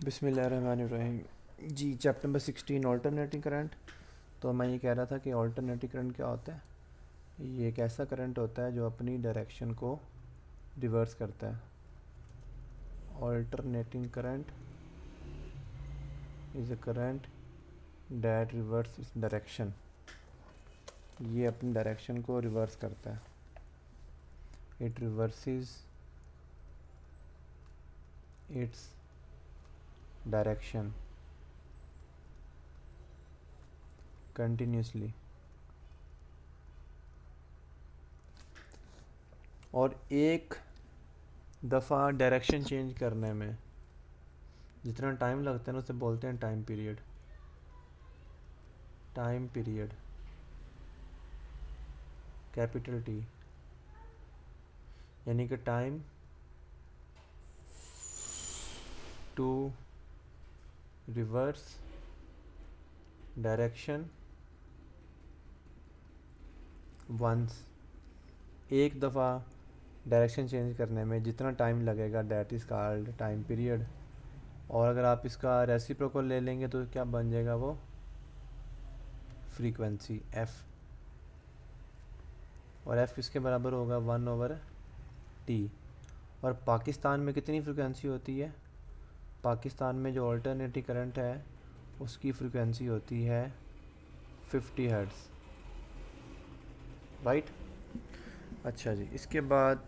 बिस्मिल्लाहिर्रहमानिर्रहीम जी। Chapter number 16 alternating current. तो मैं ये कह रहा था कि ऑल्टरनेटिंग करंट क्या होता है। ये एक ऐसा करंट होता है जो अपनी डायरेक्शन को रिवर्स करता है। Alternating current is a current that reverse its direction. ये अपनी डायरेक्शन को रिवर्स करता है। It reverses its direction continuously. और एक दफ़ा डायरेक्शन चेंज करने में जितना टाइम लगता है ना उसे बोलते हैं time period. Time period capital T, यानी कि time to reverse direction once. एक दफ़ा डायरेक्शन चेंज करने में जितना टाइम लगेगा that is called time period. और अगर आप इसका रेसिप्रोकल ले लेंगे तो क्या बन जाएगा, वो फ्रीक्वेंसी एफ़। और एफ़ किसके बराबर होगा, 1/t। और पाकिस्तान में कितनी फ्रीक्वेंसी होती है, पाकिस्तान में जो ऑल्टरनेटिव करंट है उसकी फ्रीक्वेंसी होती है 50 हर्ट्ज़, राइट। अच्छा जी, इसके बाद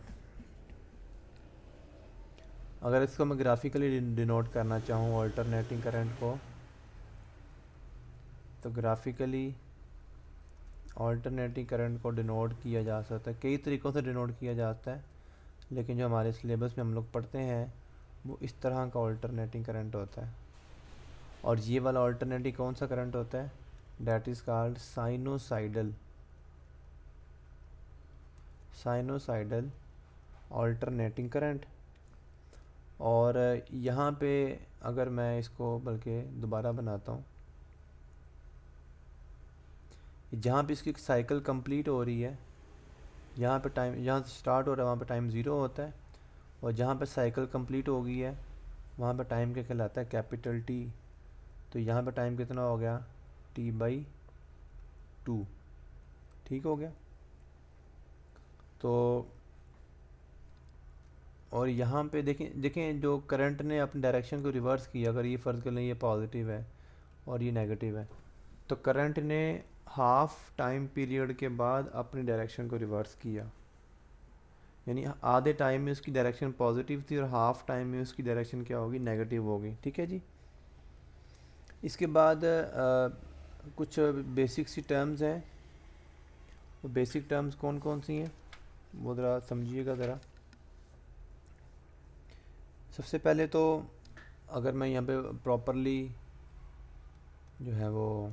अगर इसको मैं ग्राफिकली डिनोट करना चाहूँ ऑल्टरनेटिंग करंट को, तो ग्राफिकली ऑल्टरनेटिंग करंट को डिनोट किया जा सकता है, कई तरीक़ों से डिनोट किया जाता है, लेकिन जो हमारे सिलेबस में हम लोग पढ़ते हैं वो इस तरह का ऑल्टरनेटिंग करंट होता है। और ये वाला ऑल्टरनेटिव कौन सा करंट होता है, that is called sinusoidal. Sinusoidal alternating current. और यहाँ पे अगर मैं इसको बल्कि दोबारा बनाता हूँ, जहाँ पे इसकी साइकिल कंप्लीट हो रही है, यहाँ पे टाइम, जहाँ से स्टार्ट हो रहा है वहाँ पे टाइम ज़ीरो होता है, और जहाँ पे साइकिल कंप्लीट हो गई है वहाँ पे टाइम क्या कहलाता है, कैपिटल टी। तो यहाँ पे टाइम कितना हो गया, t/2। ठीक हो गया। तो और यहाँ पे देखें जो करंट ने अपनी डायरेक्शन को रिवर्स किया, अगर ये फ़र्ज़ कर लें ये पॉजिटिव है और ये नेगेटिव है, तो करंट ने हाफ टाइम पीरियड के बाद अपनी डायरेक्शन को रिवर्स किया। यानी आधे टाइम में उसकी डायरेक्शन पॉजिटिव थी और हाफ टाइम में उसकी डायरेक्शन क्या होगी, नेगेटिव होगी। ठीक है जी। इसके बाद कुछ बेसिक सी टर्म्स हैं। वो बेसिक टर्म्स कौन कौन सी हैं वो ज़रा समझिएगा ज़रा। सबसे पहले तो अगर मैं यहाँ पे प्रॉपरली जो है वो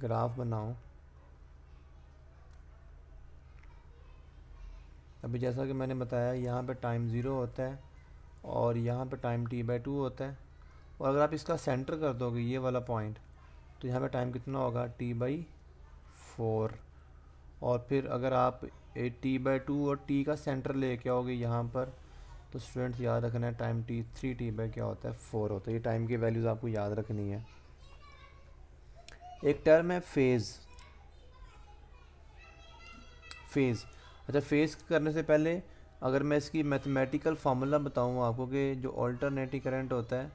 ग्राफ बनाऊं, अभी जैसा कि मैंने बताया यहाँ पे टाइम ज़ीरो होता है और यहाँ पे टाइम t/2 होता है। और अगर आप इसका सेंटर कर दोगे ये वाला पॉइंट, तो यहाँ पे टाइम कितना होगा, t/4। और फिर अगर आप t/2 और t का सेंटर लेके आओगे यहाँ पर, तो स्टूडेंट्स याद रखना है टाइम t क्या होता है, 4 होता है। ये टाइम की वैल्यूज़ आपको याद रखनी है। एक टर्म है फेज़। फेज़, अच्छा, फेज़ करने से पहले अगर मैं इसकी मैथमेटिकल फार्मूला बताऊँ आपको कि जो ऑल्टरनेटिव करंट होता है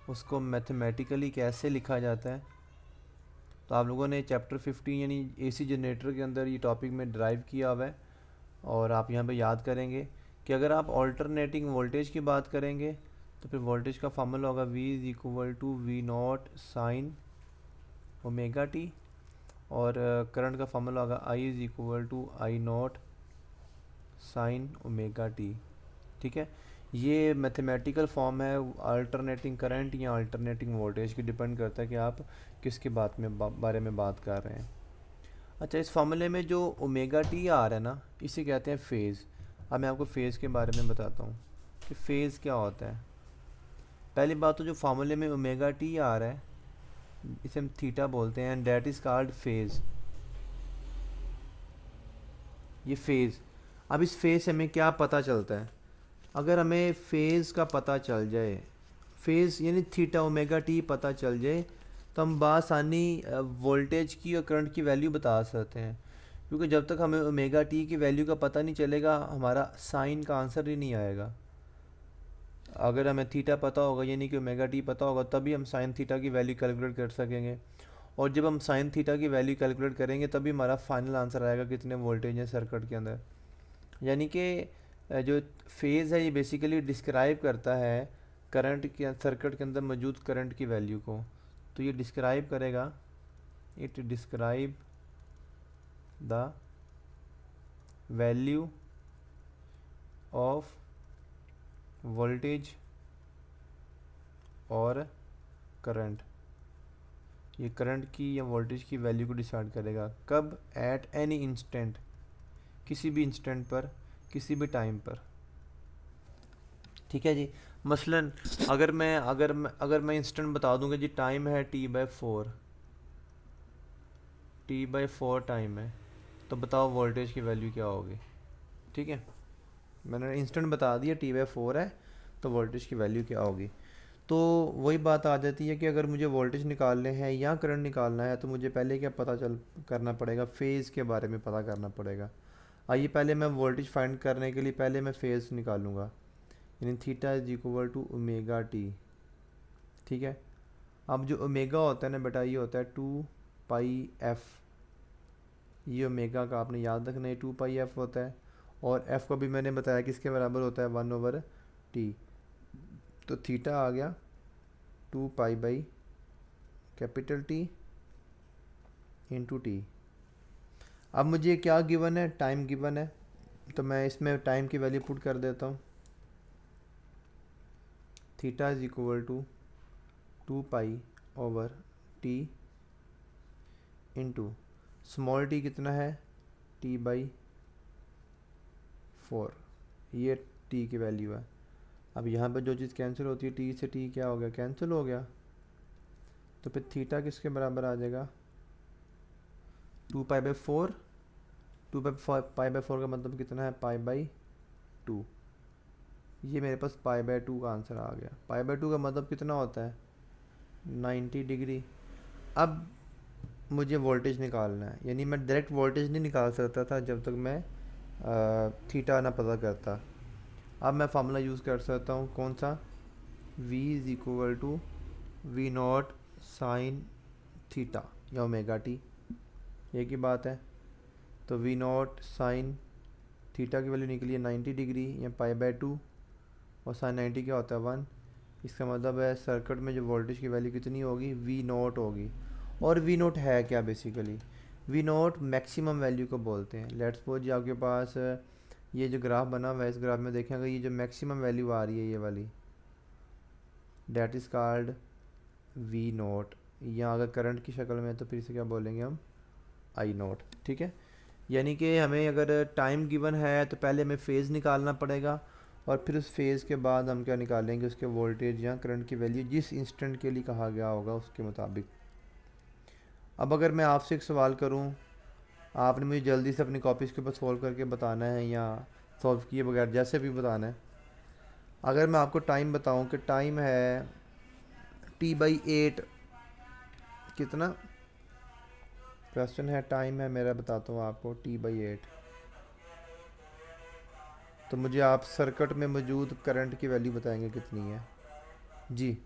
उसको मैथमेटिकली कैसे लिखा जाता है, तो आप लोगों ने चैप्टर 15 यानी एसी जनरेटर के अंदर ये टॉपिक में ड्राइव किया हुआ है। और आप यहाँ पे याद करेंगे कि अगर आप ऑल्टरनेटिंग वोल्टेज की बात करेंगे तो फिर वोल्टेज का फार्मूला होगा V=V0 साइन ओमेगा टी। और करंट का फार्मूला होगा I=I0 साइन ओमेगा टी। ठीक है, ये मैथमेटिकल फॉर्म है अल्टरनेटिंग करंट या अल्टरनेटिंग वोल्टेज की, डिपेंड करता है कि आप किसके बारे में बात कर रहे हैं। अच्छा, इस फार्मूले में जो ओमेगा टी आ रहा है ना, इसे कहते हैं फेज़। अब मैं आपको फेज़ के बारे में बताता हूँ कि फेज़ क्या होता है। पहली बात तो जो फार्मूले में ओमेगा टी आ रहा है इसे हम थीटा बोलते हैं and that is called phase. ये फेज़, अब इस फेज़ से हमें क्या पता चलता है, अगर हमें फेज़ का पता चल जाए, फेज़ यानी थीटा ओमेगा टी पता चल जाए, तो हम बासानी वोल्टेज की और करंट की वैल्यू बता सकते हैं। क्योंकि जब तक हमें ओमेगा टी की वैल्यू का पता नहीं चलेगा हमारा साइन का आंसर ही नहीं आएगा। अगर हमें थीटा पता होगा यानी कि ओमेगा टी पता होगा तभी हम साइन थीटा की वैल्यू कैलकुलेट कर सकेंगे, और जब हम साइन थीटा की वैल्यू कैलकुलेट करेंगे तभी हमारा फाइनल आंसर आएगा कितने वोल्टेज हैं सर्किट के अंदर। यानी कि जो फेज़ है ये बेसिकली डिस्क्राइब करता है करंट के सर्किट के अंदर मौजूद करंट की वैल्यू को। तो ये डिस्क्राइब करेगा, it describe the value of voltage और करंट। ये करंट की या वोल्टेज की वैल्यू को डिसाइड करेगा कब, एट एनी इंस्टेंट, किसी भी इंस्टेंट पर, किसी भी टाइम पर। ठीक है जी। मसलन अगर मैं इंस्टेंट बता दूंगा जी टाइम है t/4 टाइम है, तो बताओ वोल्टेज की वैल्यू क्या होगी। ठीक है, मैंने इंस्टेंट बता दिया t/4 है तो वोल्टेज की वैल्यू क्या होगी। तो वही बात आ जाती है कि अगर मुझे वोल्टेज निकालने हैं या करंट निकालना है तो मुझे पहले क्या पता चल करना पड़ेगा, फेज़ के बारे में पता करना पड़ेगा। आइए पहले मैं वोल्टेज फाइंड करने के लिए पहले मैं फेज़ निकालूंगा, यानी theta is equal to omega t. ठीक है, अब जो ओमेगा होता है ना बेटा ये होता है 2πf। ये ओमेगा का आपने याद रखना है 2πf होता है, और एफ़ को भी मैंने बताया किसके बराबर होता है 1/t। तो थीटा आ गया 2π/T इंटू टी। अब मुझे क्या गिवन है, टाइम गिवन है, तो मैं इसमें टाइम की वैल्यू पुट कर देता हूँ। Theta is equal to 2π/T into small t कितना है t/4, ये t की वैल्यू है। अब यहाँ पर जो चीज़ कैंसिल होती है t से t क्या हो गया, कैंसिल हो गया। तो फिर थीटा किसके बराबर आ जाएगा 2π/4। 2π/4 का मतलब कितना है π/2। ये मेरे पास π/2 का आंसर आ गया। π/2 का मतलब कितना होता है 90 डिग्री। अब मुझे वोल्टेज निकालना है, यानी मैं डायरेक्ट वोल्टेज नहीं निकाल सकता था जब तक मैं थीटा ना पता करता। अब मैं फार्मूला यूज़ कर सकता हूँ, कौन सा, v is equal to v0 sine theta या ओमेगा टी, एक ही बात है। तो v0 साइन थीटा की वैल्यू निकली है 90 डिग्री या π/2, और साइन 90 क्या होता है 1। इसका मतलब है सर्किट में जो वोल्टेज की वैल्यू कितनी होगी v0 होगी। और v0 है क्या, बेसिकली v0 मैक्सिमम वैल्यू को बोलते हैं। लेट्स सपोज आपके पास ये जो ग्राफ बना हुआ है, इस ग्राफ में देखेंगे ये जो मैक्सिमम वैल्यू आ रही है ये वाली, डेट इज़ कॉल्ड v0, या अगर करंट की शक्ल में तो फिर इसे क्या बोलेंगे हम i0। ठीक है, यानी कि हमें अगर टाइम गिवन है तो पहले हमें फेज़ निकालना पड़ेगा, और फिर उस फेज़ के बाद हम क्या निकालेंगे, उसके वोल्टेज या करंट की वैल्यू जिस इंस्टेंट के लिए कहा गया होगा उसके मुताबिक। अब अगर मैं आपसे एक सवाल करूं, आपने मुझे जल्दी से अपनी कॉपीज़ के ऊपर सॉल्व करके बताना है या सॉल्व किए बगैर जैसे भी बताना है। अगर मैं आपको टाइम बताऊं कि टाइम है t/8, कितना, क्वेश्चन है टाइम है मेरा, बताता हूँ आपको t/8, तो मुझे आप सर्किट में मौजूद करंट की वैल्यू बताएंगे कितनी है जी।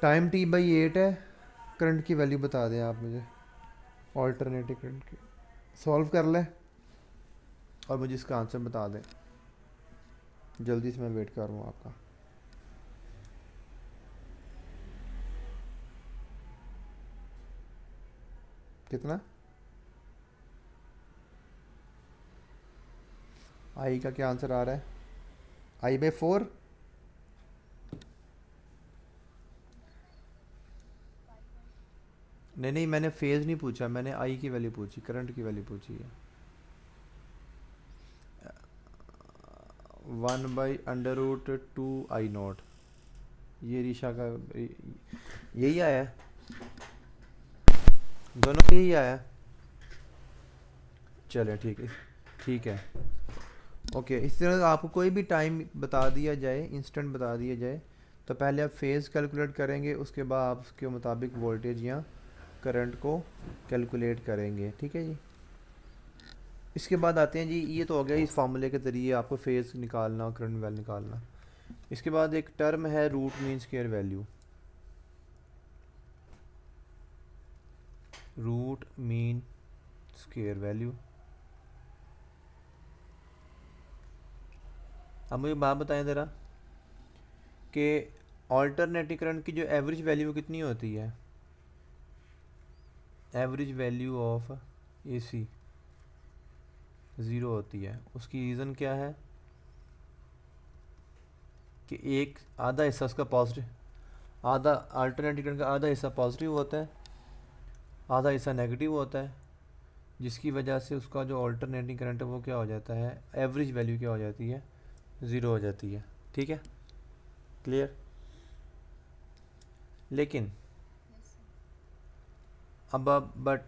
टाइम t/8 है, करंट की वैल्यू बता दें आप मुझे, ऑल्टरनेटिव करंट की। सॉल्व कर लें और मुझे इसका आंसर बता दें, जल्दी से मैं वेट कर रहा हूँ आपका। कितना, आई का क्या आंसर आ रहा है, i/4। नहीं, मैंने फेज़ नहीं पूछा, मैंने आई की वैल्यू पूछी, करंट की वैल्यू पूछी है। 1/√2 I0, ये रीशा का यही आया है, दोनों का यही आया है। चले ठीक है, ठीक है, ओके। इस तरह आपको कोई भी टाइम बता दिया जाए, इंस्टेंट बता दिया जाए, तो पहले आप फेज़ कैलकुलेट करेंगे, उसके बाद आप उसके मुताबिक वोल्टेज या करंट को कैलकुलेट करेंगे, ठीक है जी। इसके बाद आते हैं जी, ये तो हो गया इस फार्मूले के ज़रिए आपको फेज़ निकालना, करंट वैल्यू निकालना। इसके बाद एक टर्म है root mean square value, root mean square value. अब मुझे बात बताएं ज़रा कि ऑल्टरनेटिव करंट की जो एवरेज वैल्यू कितनी होती है, एवरेज वैल्यू ऑफ AC 0 होती है। उसकी रीज़न क्या है कि एक आधा हिस्सा उसका पॉजिटिव, आधा अल्टरनेटिव करंट का आधा हिस्सा पॉजिटिव होता है, आधा हिस्सा नेगेटिव होता है, जिसकी वजह से उसका जो ऑल्टरनेटिव करंट है वो क्या हो जाता है, एवरेज वैल्यू क्या हो जाती है, 0 हो जाती है, ठीक है, क्लियर। लेकिन अब बट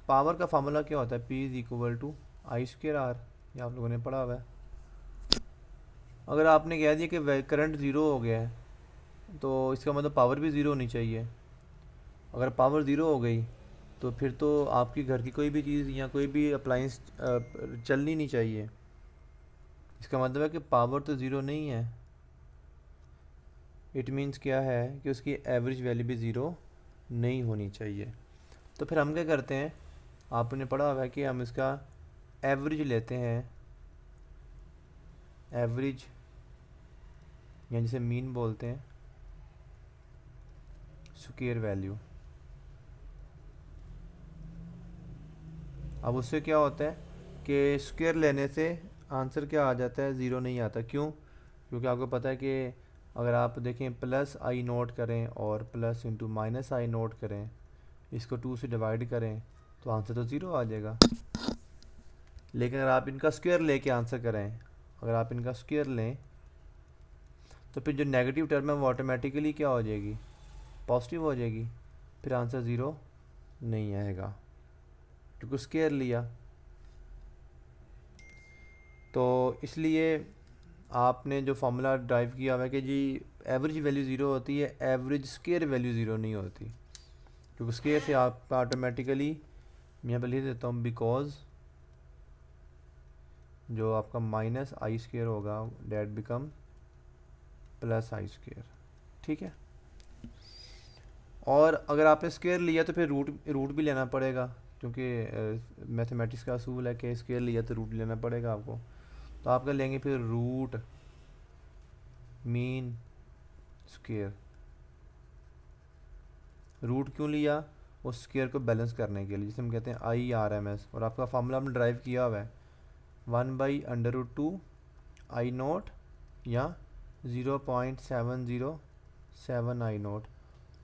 पावर का फार्मूला क्या होता है, P=I²R, ये आप लोगों ने पढ़ा हुआ है। अगर आपने कह दिया कि करंट 0 हो गया है, तो इसका मतलब पावर भी 0 होनी चाहिए। अगर पावर 0 हो गई तो फिर तो आपकी घर की कोई भी चीज़ या कोई भी अप्लाइंस चलनी नहीं चाहिए। इसका मतलब है कि पावर तो 0 नहीं है, इट मीन्स क्या है कि उसकी एवरेज वैल्यू भी 0 नहीं होनी चाहिए। तो फिर हम क्या करते हैं, आपने पढ़ा हुआ है कि हम इसका एवरेज लेते हैं, एवरेज या जिसे मीन बोलते हैं, स्क्वायर वैल्यू। अब उससे क्या होता है कि स्क्वायर लेने से आंसर क्या आ जाता है, 0 नहीं आता। क्यों? क्योंकि आपको पता है कि अगर आप देखें +I0 करें और प्लस इंटू -I0 करें, इसको 2 से डिवाइड करें तो आंसर तो 0 आ जाएगा। लेकिन अगर आप इनका स्क्वायर लेके आंसर करें, अगर आप इनका स्क्वायर लें तो फिर जो नेगेटिव टर्म है वो ऑटोमेटिकली क्या हो जाएगी, पॉजिटिव हो जाएगी, फिर आंसर 0 नहीं आएगा क्योंकि स्क्वायर लिया। तो इसलिए आपने जो फार्मूला ड्राइव किया हुआ है कि जी एवरेज वैल्यू 0 होती है, एवरेज स्क्वायर वैल्यू 0 नहीं होती, क्योंकि स्क्वायर से आपका ऑटोमेटिकली, मैं यहाँ पर लिख देता हूँ, बिकॉज जो आपका -I² होगा डेट बिकम +I², ठीक है। और अगर आपने स्क्वायर लिया तो फिर रूट भी लेना पड़ेगा, क्योंकि मैथमेटिक्स का असूल है कि स्क्वायर लिया तो रूट लेना पड़ेगा आपको। तो आप क्या लेंगे फिर, रूट मीन स्क्वायर। रूट क्यों लिया, उस स्क्वायर को बैलेंस करने के लिए, जिसे हम कहते हैं IRMS। और आपका फार्मूला हमने ड्राइव किया हुआ है 1/√2I0 या 0.707I0।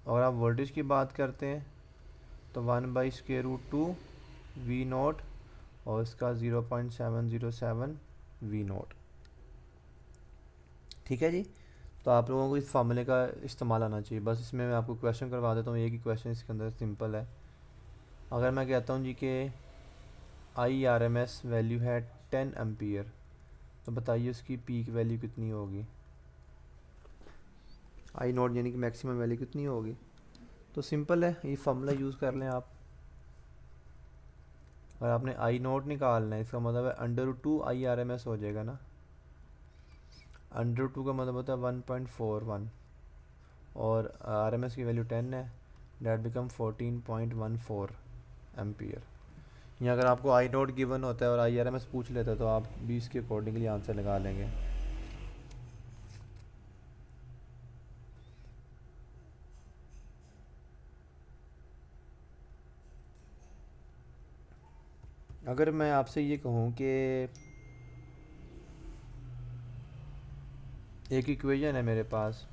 और आप वोल्टेज की बात करते हैं तो 1/√2V0 और इसका 0.707V0, ठीक है जी। तो आप लोगों को इस फार्मूले का इस्तेमाल आना चाहिए। बस इसमें मैं आपको क्वेश्चन करवा देता हूँ, एक ही क्वेश्चन इसके अंदर सिंपल है। अगर मैं कहता हूँ जी कि IRMS वैल्यू है 10 एम्पियर, तो बताइए उसकी पीक वैल्यू कितनी होगी, I0 यानी कि मैक्सिमम वैल्यू कितनी होगी। तो सिंपल है, ये फार्मूला यूज़ कर लें आप। और आपने I0 निकालना है, इसका मतलब है √2IRMS हो जाएगा ना। √2 का मतलब होता है 1.41 और RMS की वैल्यू 10 है, डेट बिकम 14.14 एम्पियर। या अगर आपको I0 गिवन होता है और IRMS पूछ लेता है तो आप भी इसके अकॉर्डिंगली आंसर लगा लेंगे। अगर मैं आपसे ये कहूँ कि एक इक्वेशन है मेरे पास,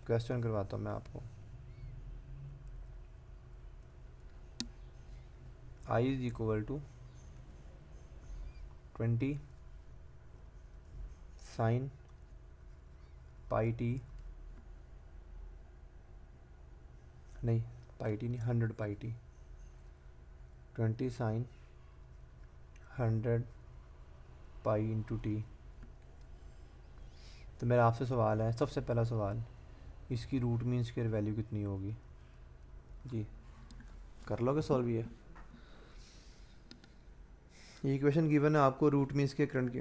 क्वेश्चन करवाता हूँ मैं आपको, I = 20 साइन पाई टी, नहीं पाई टी नहीं, 100 pi T, 20 sine 100 pi into T. तो मेरा आपसे सवाल है, सबसे पहला सवाल, इसकी रूट मीन स्क्वायर वैल्यू कितनी होगी? जी कर लोगे सॉल्व ये इक्वेशन गिवन है आपको, रूट मीन स्क्वायर करंट के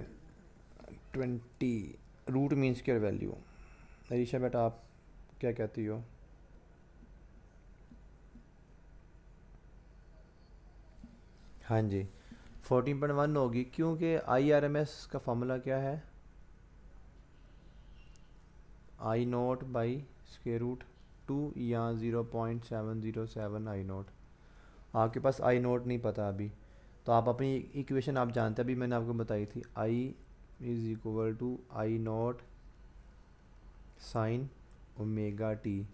20 root mean square value. Arisha बेटा आप क्या कहती हो? हाँ जी 14.1 होगी, क्योंकि IRMS का फॉर्मूला क्या है? आई नोट बाई स्क्वायर रूट 2 या 0.707 आई नोट। आपके पास आई नोट नहीं पता अभी, तो आप अपनी इक्वेशन आप जानते हैं, अभी मैंने आपको बताई थी, I is equal to I nought sine omega T.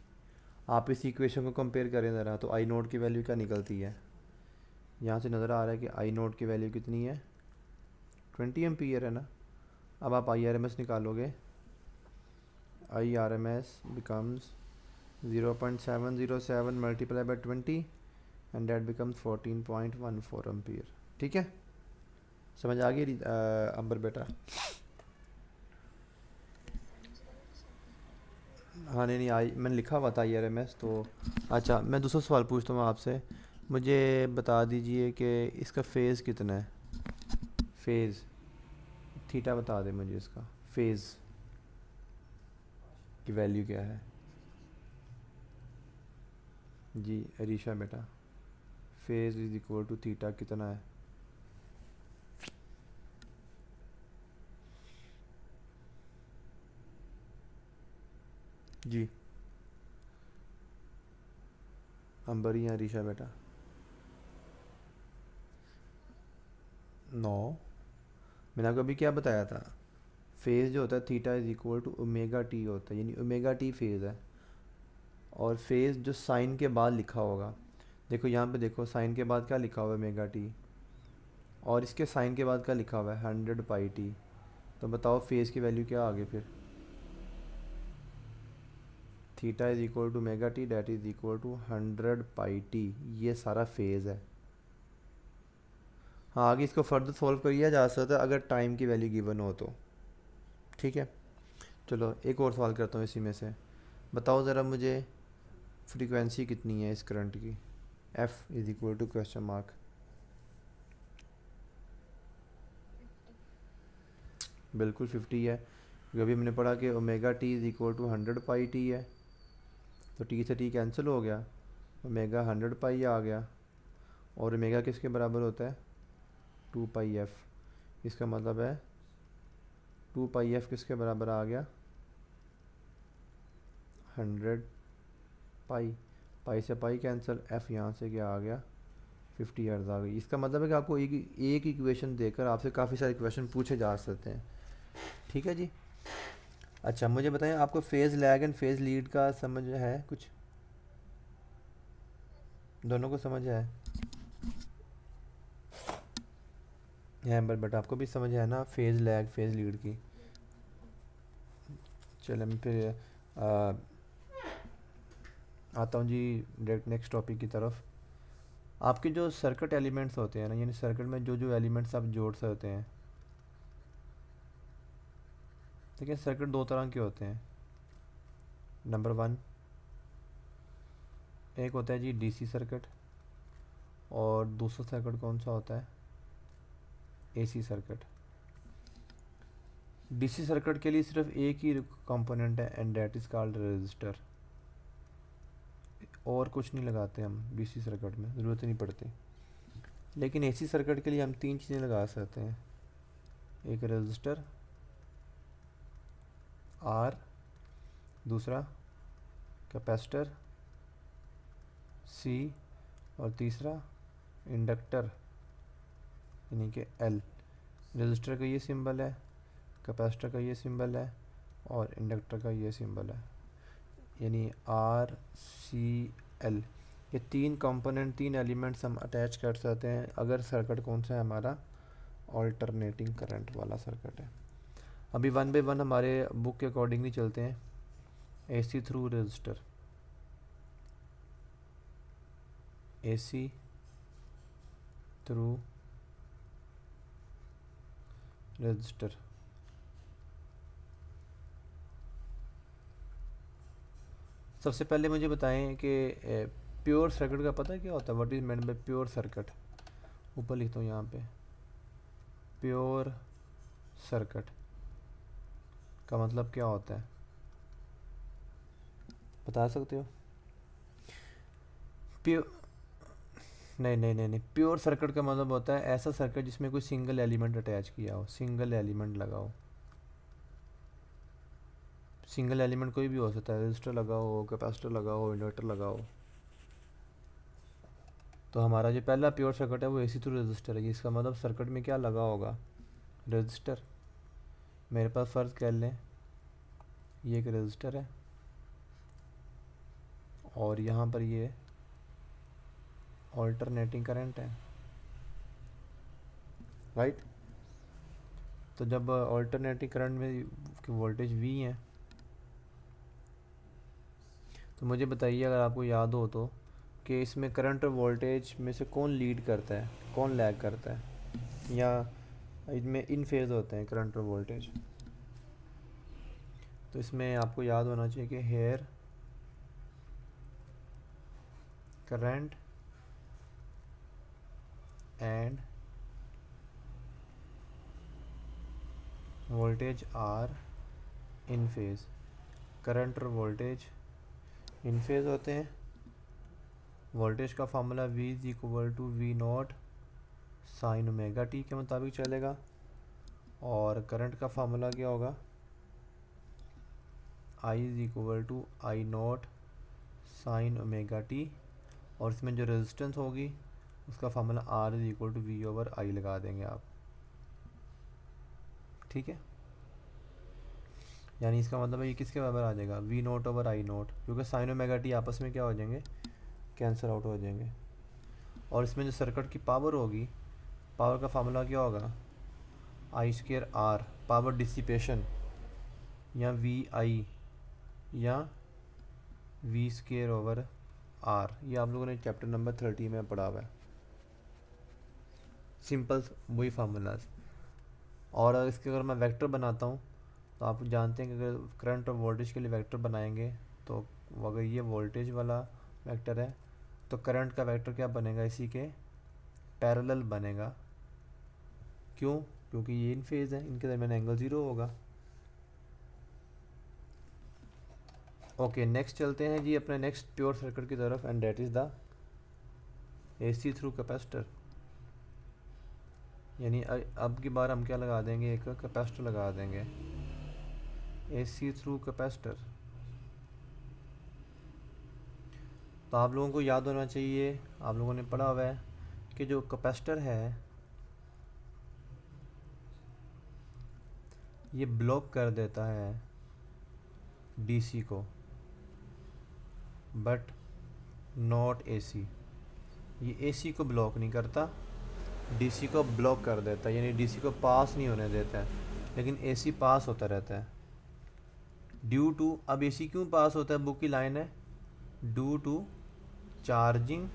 आप इस इक्वेशन को कंपेयर करें ज़रा, तो आई नोट की वैल्यू क्या निकलती है? यहाँ से नज़र आ रहा है कि आई नोट की वैल्यू कितनी है? 20 एम्पीयर है ना। अब आप IRMS निकालोगे, IRMS becomes 0.707 multiplied by 20 and that becomes 14.14 ampere. ठीक है, समझ आ गई अंबर बेटा? हाँ नहीं आई मैंने लिखा हुआ था IRMS तो। अच्छा मैं दूसरा सवाल पूछता हूँ आपसे, मुझे बता दीजिए कि इसका फ़ेज़ कितना है? फ़ेज़ थीटा बता दे मुझे, इसका फ़ेज़ की वैल्यू क्या है? जी अरीशा बेटा, phase is equal to theta कितना है? जी अंबरी या अरीशा बेटा? 9। मैंने आपको अभी क्या बताया था, फेज़ जो होता है theta is equal to omega t होता है, यानी ओमेगा टी फेज़ है। और फेज़ जो साइन के बाद लिखा होगा, देखो यहाँ पे देखो साइन के बाद क्या लिखा हुआ है? Omega t. और इसके साइन के बाद क्या लिखा हुआ है? 100 पाई टी। तो बताओ फेज़ की वैल्यू क्या आ गई फिर? Theta is equal to omega t that is equal to 100 pi t. ये सारा फेज़ है। हाँ आगे इसको फर्दर सॉल्व किया जा सकता है अगर टाइम की वैल्यू गिवन हो तो। ठीक है चलो एक और सवाल करता हूँ इसी में से। बताओ ज़रा मुझे फ्रीक्वेंसी कितनी है इस करंट की? F is equal to question mark. बिल्कुल 50 है, क्योंकि अभी मैंने पढ़ा कि omega t is equal to 100 pi t है, तो टी से टी कैंसिल हो गया, ओमेगा 100 पाई आ गया। और ओमेगा किसके बराबर होता है? 2 पाई एफ। इसका मतलब है 2 पाई एफ किसके बराबर आ गया? 100 पाई। पाई से पाई कैंसिल, एफ यहाँ से क्या आ गया? 50 हर्ट्ज़ आ गई। इसका मतलब है कि आपको एक इक्वेशन देकर आपसे काफ़ी सारे इक्वेशन पूछे जा सकते हैं। ठीक है जी। अच्छा मुझे बताएं, आपको phase lag and phase lead का समझ है कुछ? दोनों को समझ है? बट आपको भी समझ है ना फेज़ लैग फेज़ लीड की? चले मैं फिर आता हूँ जी डायरेक्ट नेक्स्ट टॉपिक की तरफ। आपके जो सर्किट एलिमेंट्स होते हैं ना, यानी सर्किट में जो जो एलिमेंट्स आप जोड़ सकते हैं, देखिए सर्किट दो तरह के होते हैं। नंबर 1 एक होता है जी डीसी सर्किट, और दूसरा सर्किट कौन सा होता है? AC circuit. डीसी सर्किट के लिए सिर्फ एक ही कंपोनेंट है and that is called resistor. और कुछ नहीं लगाते हम डीसी सर्किट में, ज़रूरत ही नहीं पड़ती। लेकिन एसी सर्किट के लिए हम 3 चीज़ें लगा सकते हैं, एक रेजिस्टर आर, दूसरा कैपेसिटर सी, और तीसरा इंडक्टर यानी कि एल। रेजिस्टर का ये सिंबल है, कैपेसिटर का ये सिंबल है, और इंडक्टर का ये सिंबल है, यानी आर सी एल। ये 3 कंपोनेंट 3 एलिमेंट्स हम अटैच कर सकते हैं अगर सर्किट कौन सा है हमारा? ऑल्टरनेटिंग करंट वाला सर्किट है। अभी वन बाई वन हमारे बुक के अकॉर्डिंगली चलते हैं। AC through register, AC through register. सबसे पहले मुझे बताएं कि प्योर सर्किट का पता है क्या होता है? What is meant by pure circuit? ऊपर लिखता हूँ यहाँ पे, प्योर सर्किट का मतलब क्या होता है, बता सकते हो? प्योर नहीं, प्योर सर्किट का मतलब होता है ऐसा सर्किट जिसमें कोई सिंगल एलिमेंट अटैच किया हो, सिंगल एलिमेंट लगा हो। सिंगल एलिमेंट कोई भी हो सकता है, रजिस्टर लगा हो, कैपेसिटर लगा हो, इन्वर्टर लगा हो। तो हमारा जो पहला प्योर सर्किट है वो AC थ्रू रजिस्टर है। इसका मतलब सर्किट में क्या लगा होगा? रजिस्टर। मेरे पास फ़र्ज़ कर लें ये एक रजिस्टर है और यहाँ पर ये ऑल्टरनेटिंग करंट है, राइट। तो जब ऑल्टरनेटिंग करंट में वोल्टेज V है, तो मुझे बताइए अगर आपको याद हो तो, कि इसमें करंट और वोल्टेज में से कौन लीड करता है, कौन लैग करता है, या इनमें इन फेज़ होते हैं करंट और वोल्टेज। तो इसमें आपको याद होना चाहिए कि here current and voltage are in phase. Current और वोल्टेज इन फेज़ होते हैं। वोल्टेज का formula V is equal to V naught sine omega t के मुताबिक चलेगा, और करंट का फार्मूला क्या होगा? I is equal to I naught sine omega t, और इसमें जो रेजिस्टेंस होगी उसका formula R is equal to V over I लगा देंगे आप, ठीक है। यानी इसका मतलब है ये किसके बराबर आ जाएगा? V not over I not, क्योंकि साइन ओमेगा टी आपस में क्या हो जाएंगे? कैंसिल आउट हो जाएंगे। और इसमें जो सर्किट की पावर होगी, पावर का फार्मूला क्या होगा? I square R, power dissipation, या VI, या V स्क्वायर ओवर R। ये आप लोगों ने चैप्टर नंबर 30 में पढ़ा हुआ है। सिंपल वही फार्मूलाज। और अगर इसके अगर मैं वेक्टर बनाता हूँ, तो आप जानते हैं कि अगर करंट और वोल्टेज के लिए वेक्टर बनाएंगे, तो अगर ये वोल्टेज वाला वेक्टर है तो करंट का वेक्टर क्या बनेगा? इसी के पैरेलल बनेगा। क्यों? क्योंकि ये इन फेज़ है, इनके दरमियान एंगल 0 होगा। ओके, नेक्स्ट चलते हैं जी अपने नेक्स्ट प्योर सर्किट की तरफ, and that is the AC through capacitor. यानी अब की बार हम क्या लगा देंगे? एक कैपेसिटर लगा देंगे, AC थ्रू कैपेसिटर। तो आप लोगों को याद होना चाहिए, आप लोगों ने पढ़ा हुआ है कि जो कैपेसिटर है ये ब्लॉक कर देता है DC को, बट नॉट AC। ये AC को ब्लॉक नहीं करता, DC को ब्लॉक कर देता है, यानी DC को पास नहीं होने देता है, लेकिन AC पास होता रहता है ड्यू टू। अब AC क्यों पास होता है? बुक की लाइन है, due to charging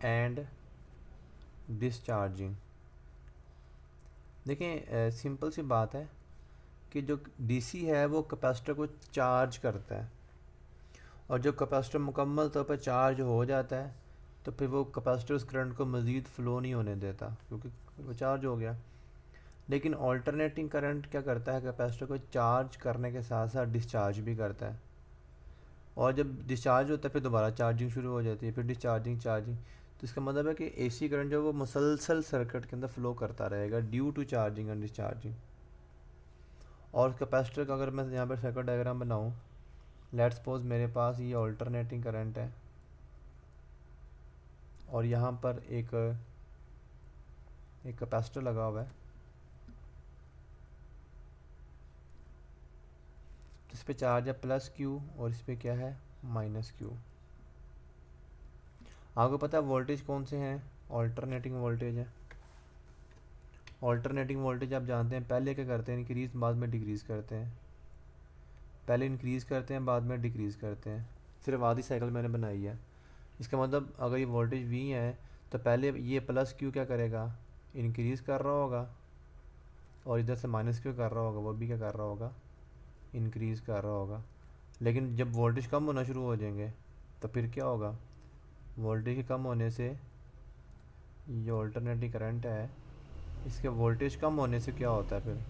and discharging. देखें, सिंपल सी बात है कि जो DC है वो कैपेसिटर को चार्ज करता है, और जब कैपेसिटर मुकम्मल तौर पर चार्ज हो जाता है तो फिर वो कैपेसिटर उस करंट को मज़ीद फ़्लो नहीं होने देता, क्योंकि वो चार्ज हो गया। लेकिन ऑल्टरनेटिंग करंट क्या करता है? कैपेसिटर को चार्ज करने के साथ साथ डिस्चार्ज भी करता है, और जब डिस्चार्ज होता है फिर दोबारा चार्जिंग शुरू हो जाती है, फिर डिस्चार्जिंग, चार्जिंग। तो इसका मतलब है कि AC करंट जो वो मुसलसल सर्किट के अंदर फ़्लो करता रहेगा due to charging and discharging. और कैपेसिटर का अगर मैं यहाँ पर सर्किट डायग्राम बनाऊँ, लेट्स सपोज मेरे पास ये ऑल्टरनेटिंग करंट है, और यहाँ पर एक कैपेसिटर लगा हुआ है, तो इस पर चार्ज है +Q और इस पर क्या है? -Q। आपको पता है वोल्टेज कौन से हैं? ऑल्टरनेटिंग वोल्टेज है। ऑल्टरनेटिंग वोल्टेज आप जानते हैं पहले क्या करते हैं, इंक्रीज़ बाद में डिक्रीज़ करते हैं, पहले इंक्रीज़ करते हैं बाद में डिक्रीज़ करते हैं। सिर्फ आधी साइकिल मैंने बनाई है। इसका मतलब अगर ये वोल्टेज वी है तो पहले ये प्लस क्यू क्या करेगा, इंक्रीज़ कर रहा होगा, और इधर से माइनस क्यू कर रहा होगा, वो भी क्या कर रहा होगा, इंक्रीज़ कर रहा होगा। लेकिन जब वोल्टेज कम होना शुरू हो जाएंगे तो फिर क्या होगा, वोल्टेज के कम होने से ये ऑल्टरनेटिंग करंट है, इसके वोल्टेज कम होने से क्या होता है फिर।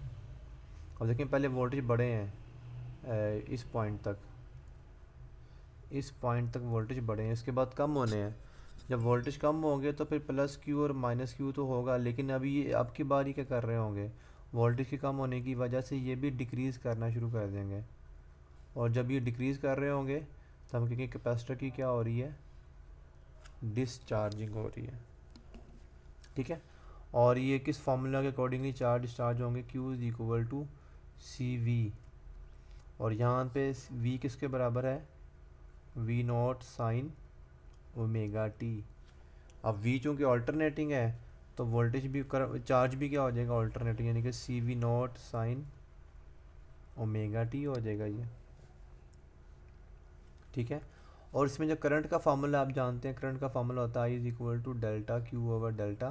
अब देखिए पहले वोल्टेज बढ़े हैं इस पॉइंट तक, इस पॉइंट तक वोल्टेज बढ़े हैं, इसके बाद कम होने हैं। जब वोल्टेज कम होंगे तो फिर प्लस क्यू और माइनस क्यू तो होगा, लेकिन अभी ये अब की बार ही क्या कर रहे होंगे, वोल्टेज के कम होने की वजह से ये भी डिक्रीज़ करना शुरू कर देंगे। और जब ये डिक्रीज़ कर रहे होंगे तो हम कहेंगे कैपेसिटर की क्या हो रही है, डिसचार्जिंग हो रही है। ठीक है, और ये किस फार्मूला के अकॉर्डिंगली चार्ज डिस्चार्ज होंगे, Q is equal to C V, और यहाँ पे V किसके बराबर है, V naught sine omega t. अब V चूँकि ऑल्टरनेटिंग है तो वोल्टेज भी चार्ज भी क्या हो जाएगा, ऑल्टरनेटिंग, यानी कि C V nought sine omega T हो जाएगा ये। ठीक है, और इसमें जो करंट का फार्मूला आप जानते हैं, करंट का फार्मूला होता है I is equal to delta Q over delta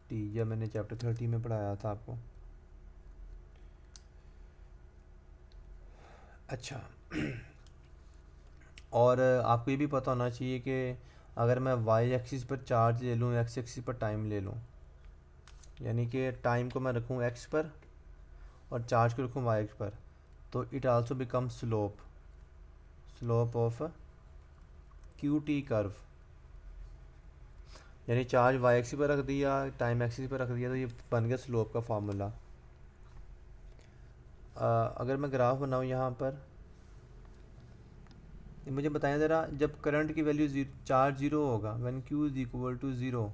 T. यह मैंने चैप्टर 30 में पढ़ाया था आपको। अच्छा और आपको ये भी पता होना चाहिए कि अगर मैं वाई एक्सिस पर चार्ज ले लूँ, एक्स एक्सिस पर टाइम ले लूँ, यानी कि टाइम को मैं रखूँ एक्स पर और चार्ज को रखूँ वाई एक्स पर, तो it also become slope, slope of Q T curve. यानी चार्ज वाई एक्सिस पर रख दिया, टाइम एक्सिस पर रख दिया, तो ये बन गया स्लोप का फार्मूला। अगर मैं ग्राफ बनाऊँ यहाँ पर, मुझे बताएं ज़रा, जब करंट की वैल्यू चार्ज ज़ीरो होगा, when Q is equal to zero,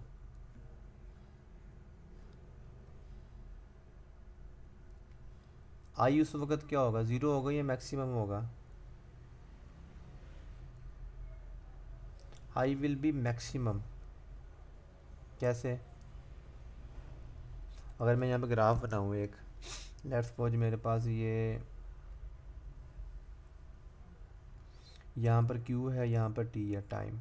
I उस वक्त क्या होगा, ज़ीरो होगा या मैक्सिमम होगा, आई विल बी मैक्सिमम। कैसे, अगर मैं यहाँ पे ग्राफ बनाऊँ एक, लेट्स सपोज मेरे पास ये यहाँ पर Q है, यहाँ पर T है टाइम।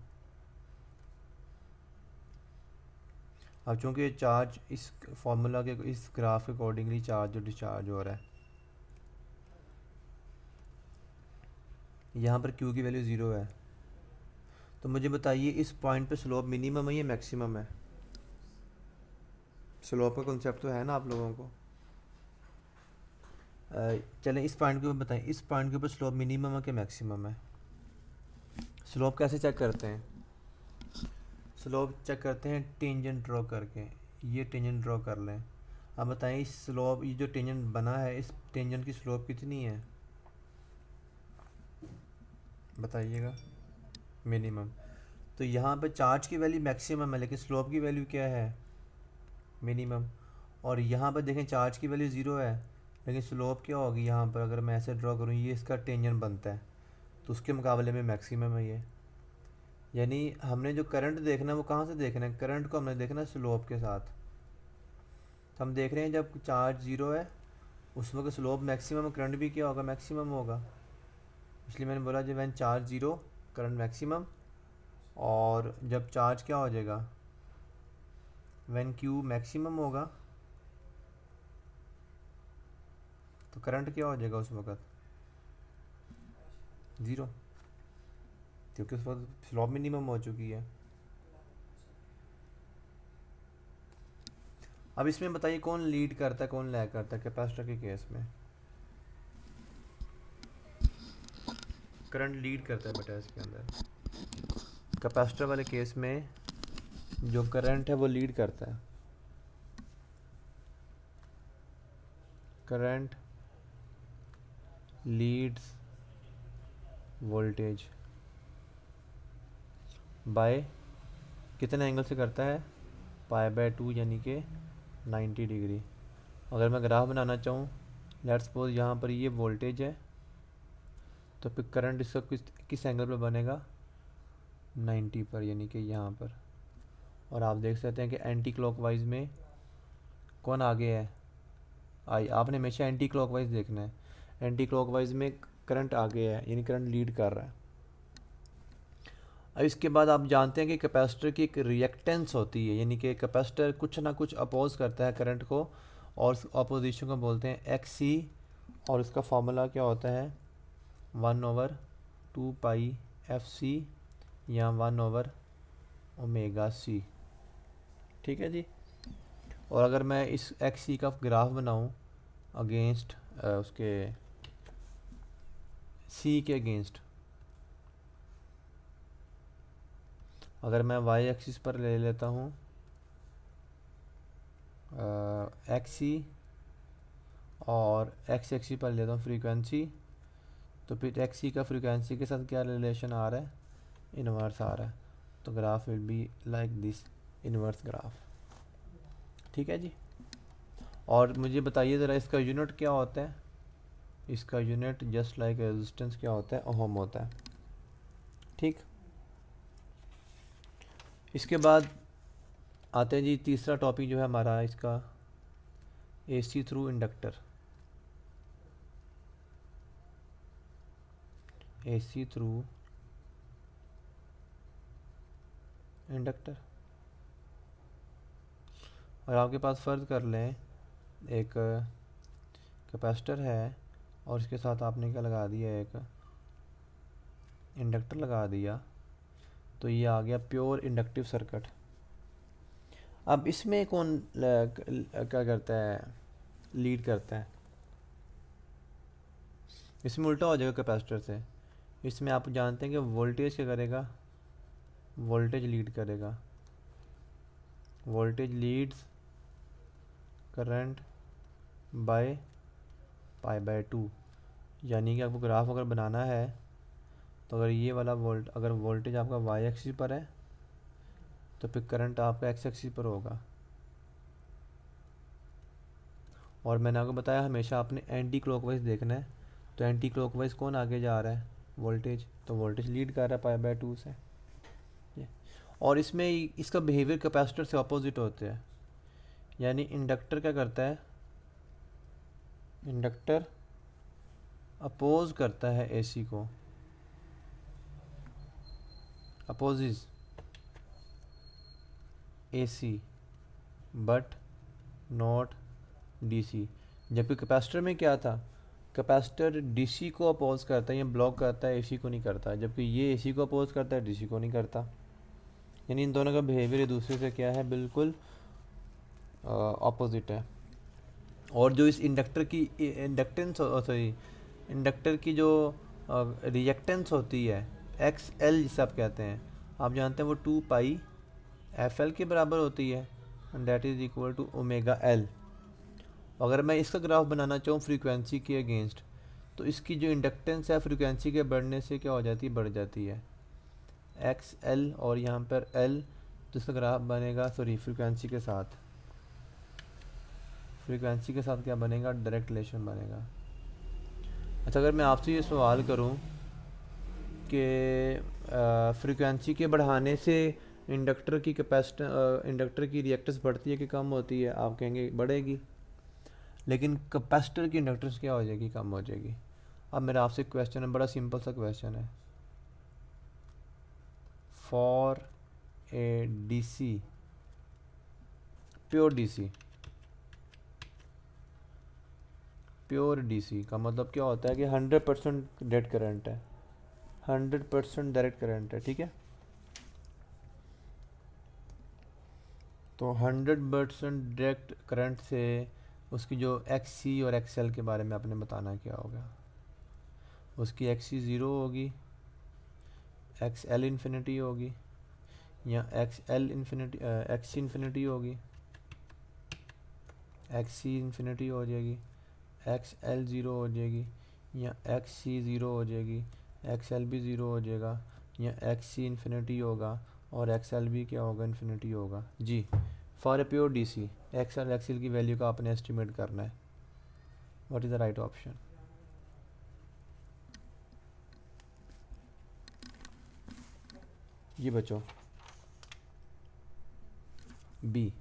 अब चूँकि चार्ज इस फार्मूला के, इस ग्राफ के अकॉर्डिंगली चार्ज और डिस्चार्ज हो रहा है, यहाँ पर Q की वैल्यू ज़ीरो है, तो मुझे बताइए इस पॉइंट पे स्लोप मिनिमम है या मैक्सिमम है। स्लोप का कॉन्सेप्ट तो है ना आप लोगों को। चलें इस पॉइंट के ऊपर बताएं, इस पॉइंट के ऊपर स्लोप मिनिमम है कि मैक्सिमम है। स्लोप कैसे चेक करते हैं, स्लोप चेक करते हैं टेंजेंट ड्रॉ करके। ये टेंजेंट ड्रॉ कर लें। अब बताएं इस स्लोप, ये जो टेंजेंट बना है, इस टेंजेंट की स्लोप कितनी है, बताइएगा, मिनिमम। तो यहाँ पे चार्ज की वैल्यू मैक्सिमम है, लेकिन स्लोप की वैल्यू क्या है, मिनिमम। और यहाँ पर देखें चार्ज की वैल्यू ज़ीरो है, लेकिन स्लोप क्या होगी, यहाँ पर अगर मैं ऐसे ड्रॉ करूँ, ये इसका टेंजेंट बनता है, तो उसके मुकाबले में मैक्सिमम है ये। यानी हमने जो करंट देखना है वो कहाँ से देखना है, करंट को हमने देखना है स्लोप के साथ। तो हम देख रहे हैं जब चार्ज ज़ीरो है उस वक्त स्लोप मैक्सिमम, करंट भी क्या होगा, मैक्सिमम होगा। इसलिए मैंने बोला जब when charge zero current maximum, और जब चार्ज क्या हो जाएगा, वैन Q मैक्सिमम होगा तो करंट क्या हो जाएगा उस वक्त, ज़ीरो, क्योंकि उस वक्त स्लोप मिनिमम हो चुकी है। अब इसमें बताइए कौन लीड करता है कौन लैग करता है, कैपेसिटर के केस में करंट लीड करता है बेटा, इसके अंदर कैपेसिटर वाले केस में जो करंट है वो लीड करता है, करंट लीड्स वोल्टेज बाय कितने एंगल से करता है, π/2 यानी कि 90 डिग्री। अगर मैं ग्राफ बनाना चाहूँ, लेट्स सपोज यहाँ पर ये वोल्टेज है, तो फिर करंट इसका किस एंगल पर बनेगा, 90 पर, यानी कि यहाँ पर। और आप देख सकते हैं कि एंटी क्लॉकवाइज में कौन आगे है, आई। आपने हमेशा एंटी क्लॉकवाइज देखना है, एंटी क्लॉकवाइज में करंट आगे है, यानी करंट लीड कर रहा है। अब इसके बाद आप जानते हैं कि कैपेसिटर की एक रिएक्टेंस होती है, यानी कि कैपेसिटर कुछ ना कुछ अपोज करता है करंट को, और उस अपोजिशन को बोलते हैं एक्स सी, और इसका फार्मूला क्या होता है 1/2 पाई एफ सी या 1/ओमेगा सी। ठीक है जी। और अगर मैं इस एक्स सी का ग्राफ बनाऊं अगेंस्ट उसके सी के अगेंस्ट, अगर मैं वाई एक्सिस पर ले लेता हूँ एक्स सी, और एक्स एक्सिस पर लेता हूँ फ्रीक्वेंसी, तो फिर एक्स सी का फ्रीक्वेंसी के साथ क्या रिलेशन आ रहा है, इन्वर्स आ रहा है। तो graph will be like this, inverse graph. ठीक है जी। और मुझे बताइए ज़रा इसका यूनिट क्या होता है। इसका यूनिट जस्ट लाइक रेजिस्टेंस क्या होता है, ओहम होता है। ठीक। इसके बाद आते हैं जी तीसरा टॉपिक जो है हमारा इसका, AC through inductor. AC through inductor. और आपके पास फ़र्ज़ कर लें एक कैपेसिटर है और इसके साथ आपने क्या लगा दिया, एक इंडक्टर लगा दिया, तो ये आ गया प्योर इंडक्टिव सर्किट। अब इसमें कौन क्या करता है, लीड करता है। इसमें उल्टा हो जाएगा कैपेसिटर से। इसमें आप जानते हैं कि वोल्टेज क्या करेगा, वोल्टेज लीड करेगा, वोल्टेज लीड्स करंट बाय पाई/2। यानी कि आपको ग्राफ अगर बनाना है तो अगर ये वाला अगर वोल्टेज आपका वाई एक्सिस पर है तो फिर करंट आपका एक्स एक्सिस पर होगा। और मैंने आपको बताया हमेशा आपने एंटी क्लॉकवाइज देखना है, तो एंटी क्लॉकवाइज कौन आगे जा रहा है, वोल्टेज, तो वोल्टेज लीड कर रहा है पाई/2 से। और इसमें इसका बिहेवियर कैपेसिटर से अपोजिट होते हैं। यानी इंडक्टर क्या करता है, इंडक्टर अपोज करता है एसी को, opposes AC but not DC. जबकि कैपेसिटर में क्या था, कैपेसिटर डीसी को अपोज करता है या ब्लॉक करता है, एसी को नहीं करता, जबकि ये एसी को अपोज करता है, डीसी को नहीं करता। यानी इन दोनों का बिहेवियर एक दूसरे से क्या है, बिल्कुल अपोजिट है। और जो इस इंडक्टर की इंडक्टेंस, सॉरी, इंडक्टर की जो रिएक्टेंस होती है एक्स एल जिसे आप कहते हैं, आप जानते हैं वो 2 पाई/एफ एल के बराबर होती है, and that is equal to omega L. अगर मैं इसका ग्राफ बनाना चाहूँ फ्रीक्वेंसी के अगेंस्ट, तो इसकी जो इंडक्टेंस है फ्रीक्वेंसी के बढ़ने से क्या हो जाती है, बढ़ जाती है एक्स एल, और यहाँ पर एल, तो इसका ग्राफ बनेगा, सॉरी, फ्रीक्वेंसी के साथ, फ्रीक्वेंसी के साथ क्या बनेगा, डायरेक्ट रिलेशन बनेगा। अच्छा, अगर मैं आपसे ये सवाल करूं कि फ्रीक्वेंसी के बढ़ाने से इंडक्टर की इंडक्टर की रिएक्टेंस बढ़ती है कि कम होती है, आप कहेंगे बढ़ेगी। लेकिन कैपेसिटर की इंडक्टेंस क्या हो जाएगी, कम हो जाएगी। अब मेरा आपसे क्वेश्चन है, बड़ा सिंपल सा क्वेश्चन है, for a DC, pure DC, pure DC का मतलब क्या होता है कि 100% डेड करंट है, 100% डायरेक्ट करंट है। ठीक है, तो 100% डायरेक्ट करंट से उसकी जो एक्स सी और एक्स एल के बारे में आपने बताना क्या होगा। उसकी एक्स सी ज़ीरो होगी, एक्स एल इन्फिनिटी होगी, या एक्स एल इन्फिनिटी, एक्स सी इन्फिनिटी होगी, एक्स सी इन्फिनिटी हो जाएगी, एक्स एल ज़ीरो हो जाएगी, या एक्स सी ज़ीरो हो जाएगी, एक्स एल भी ज़ीरो हो जाएगा, या एक्स सी इन्फिनिटी होगा और एक्स एल भी क्या होगा, इन्फिनिटी होगा जी। For a pure DC X L X L की वैल्यू का आपने एस्टिमेट करना है। What is the right option. ये बच्चों बी।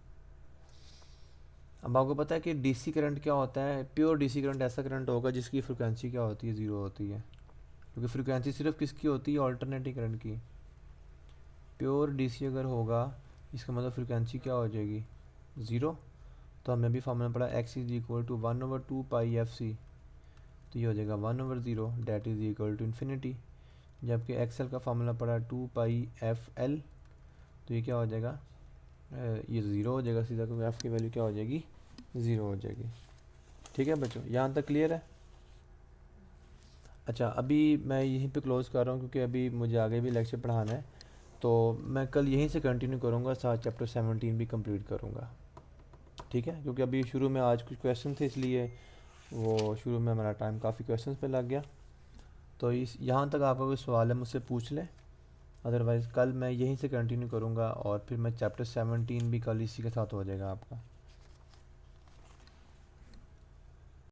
अब आपको पता है कि डीसी करंट क्या होता है? प्योर डीसी करंट ऐसा करंट होगा जिसकी फ्रिक्वेंसी क्या होती है? ज़ीरो होती है, क्योंकि फ्रिक्वेंसी सिर्फ किसकी होती है? ऑल्टरनेटिंग करंट की। प्योर डीसी अगर होगा इसका मतलब फ्रिक्वेंसी क्या हो जाएगी? ज़ीरो। तो हमने भी फार्मूला पढ़ा X is equal to 1/2 pi F C, तो ये हो जाएगा 1/0 that is equal to infinity. जबकि एक्सएल का फार्मूला पड़ा 2 पाई एफ एल, तो ये क्या हो जाएगा? ये ज़ीरो हो जाएगा सीधा, क्योंकि एफ़ की वैल्यू क्या हो जाएगी? ज़ीरो हो जाएगी। ठीक है बच्चों, यहाँ तक क्लियर है? अच्छा, अभी मैं यहीं पे क्लोज़ कर रहा हूँ क्योंकि अभी मुझे आगे भी लेक्चर पढ़ाना है, तो मैं कल यहीं से कंटिन्यू करूँगा, साथ चैप्टर 17 भी कंप्लीट करूँगा। ठीक है, क्योंकि अभी शुरू में आज कुछ क्वेश्चन थे, इसलिए वो शुरू में हमारा टाइम काफ़ी क्वेश्चंस पे लग गया। तो इस यहाँ तक आपका कोई सवाल है मुझसे पूछ लें, अदरवाइज़ कल मैं यहीं से कंटिन्यू करूँगा और फिर मैं चैप्टर 17 भी कल इसी के साथ हो जाएगा आपका।